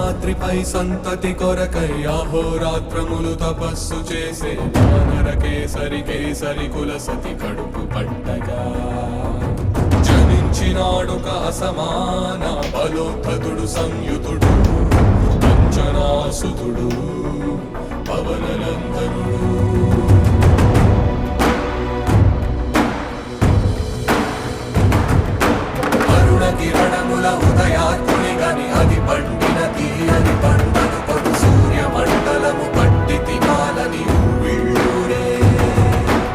శేషాద్రిపై సంతతి కొరకై అహోరాత్రములు తపస్సు చేసే వానర కేసరి కేసరి కుల సతి కడుపు పట్టగా జనించినాడొక అసమాన బలోద్ధతుడు సంయుతుడు అంజనాసుతుడు పవననందనుడు. కిరణముల ఉదయాత్ముని గని అది పండిన తీయని పంటను కొడు సూర్య మండలము పట్టి తినాలని ఊళ్ళూరే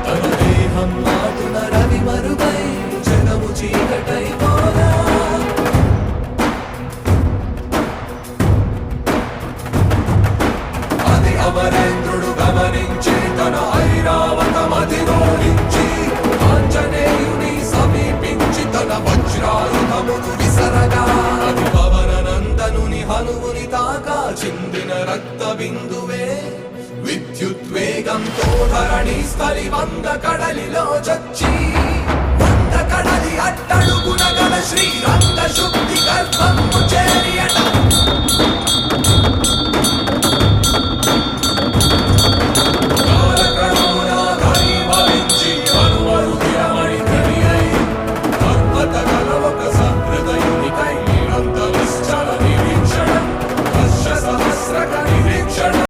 తన దేహం మాటున రవి మరుగై జగము చీకటై పోనా. అది అమరేంద్రుడు గమనించి తన ఐరావతమది రోడించి ఆంజనేయుని సమీపించి తన వజ్రాయుధమును విసరగా అది పవననందనుని హనుముని తాకా చిందిన రక్త బిందువే విద్యుద్వేగంతో ధరణి స్థలి 100 కడలిలో చచ్చి 100 కడలి అట్టడుగున గల శ్రీరంగ